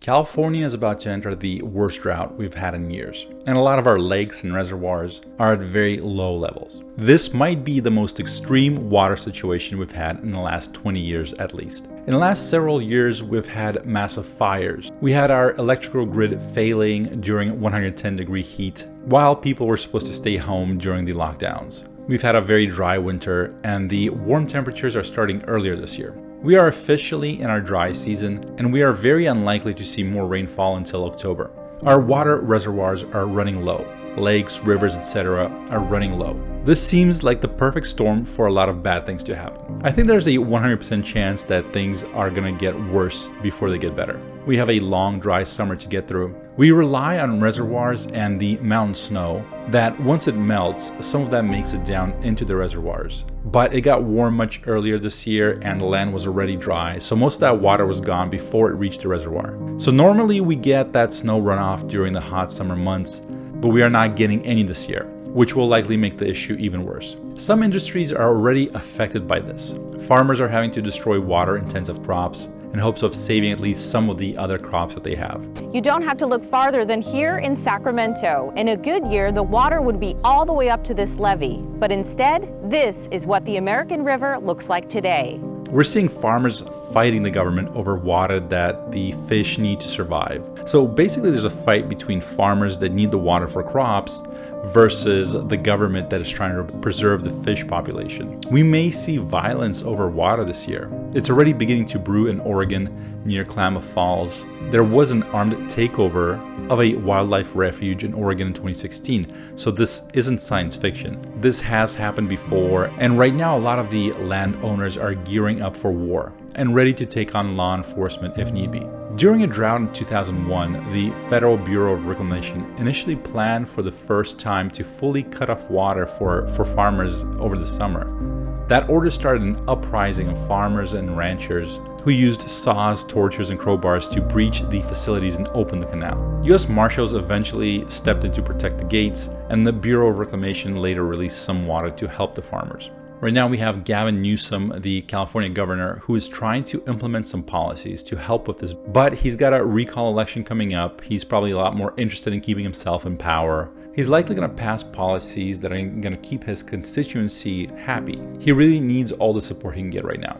California is about to enter the worst drought we've had in years, and a lot of our lakes and reservoirs are at very low levels. This might be the most extreme water situation we've had in the last 20 years at least. In the last several years, we've had massive fires. We had our electrical grid failing during 110-degree heat, while people were supposed to stay home during the lockdowns. We've had a very dry winter, and the warm temperatures are starting earlier this year. We are officially in our dry season, and we are very unlikely to see more rainfall until October. Our water reservoirs are running low. Lakes, rivers, etc. are running low. This seems like the perfect storm for a lot of bad things to happen. I think there's a 100% chance that things are gonna get worse before they get better. We have a long, dry summer to get through. We rely on reservoirs and the mountain snow that once it melts, some of that makes it down into the reservoirs. But it got warm much earlier this year and the land was already dry, so most of that water was gone before it reached the reservoir. So normally we get that snow runoff during the hot summer months, but we are not getting any this year, which will likely make the issue even worse. Some industries are already affected by this. Farmers are having to destroy water-intensive crops in hopes of saving at least some of the other crops that they have. You don't have to look farther than here in Sacramento. In a good year, the water would be all the way up to this levee. But instead, this is what the American River looks like today. We're seeing farmers fighting the government over water that the fish need to survive. So basically there's a fight between farmers that need the water for crops versus the government that is trying to preserve the fish population. We may see violence over water this year. It's already beginning to brew in Oregon near Klamath Falls. There was an armed takeover of a wildlife refuge in Oregon in 2016, so this isn't science fiction. This has happened before, and right now a lot of the landowners are gearing up for war and ready to take on law enforcement if need be. During a drought in 2001, the Federal Bureau of Reclamation initially planned for the first time to fully cut off water for farmers over the summer. That order started an uprising of farmers and ranchers who used saws, torches, and crowbars to breach the facilities and open the canal. U.S. Marshals eventually stepped in to protect the gates, and the Bureau of Reclamation later released some water to help the farmers. Right now we have Gavin Newsom, the California governor, who is trying to implement some policies to help with this, but he's got a recall election coming up. He's probably a lot more interested in keeping himself in power. He's likely going to pass policies that are going to keep his constituency happy. He really needs all the support he can get right now.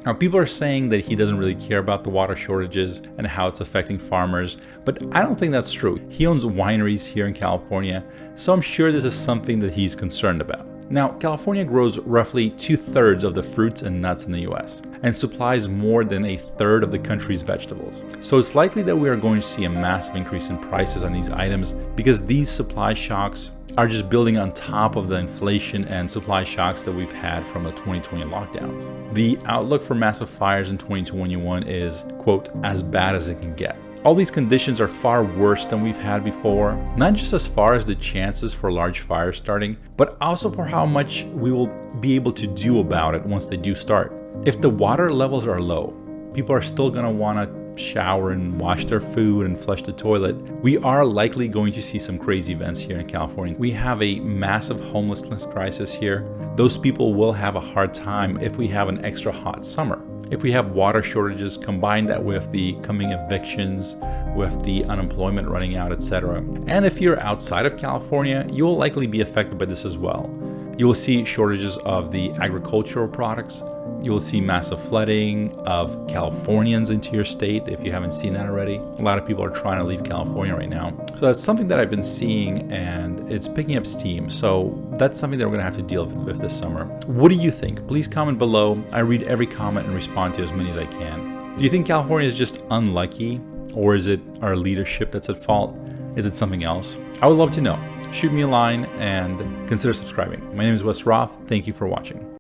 Now, people are saying that he doesn't really care about the water shortages and how it's affecting farmers, but I don't think that's true. He owns wineries here in California, so I'm sure this is something that he's concerned about. Now, California grows roughly 2/3 of the fruits and nuts in the US and supplies more than 1/3 of the country's vegetables. So it's likely that we are going to see a massive increase in prices on these items because these supply shocks are just building on top of the inflation and supply shocks that we've had from the 2020 lockdowns. The outlook for massive fires in 2021 is, quote, as bad as it can get. All these conditions are far worse than we've had before, not just as far as the chances for large fires starting, but also for how much we will be able to do about it once they do start. If the water levels are low, people are still going to want to shower and wash their food and flush the toilet. We are likely going to see some crazy events here in California. We have a massive homelessness crisis here. Those people will have a hard time if we have an extra hot summer. If we have water shortages, combine that with the coming evictions, with the unemployment running out, etc. And if you're outside of California, you will likely be affected by this as well. You will see shortages of the agricultural products. You will see massive flooding of Californians into your state if you haven't seen that already. A lot of people are trying to leave California right now. So that's something that I've been seeing and it's picking up steam. So that's something that we're gonna have to deal with this summer. What do you think? Please comment below. I read every comment and respond to as many as I can. Do you think California is just unlucky, or is it our leadership that's at fault? Is it something else? I would love to know. Shoot me a line and consider subscribing. My name is Wes Roth. Thank you for watching.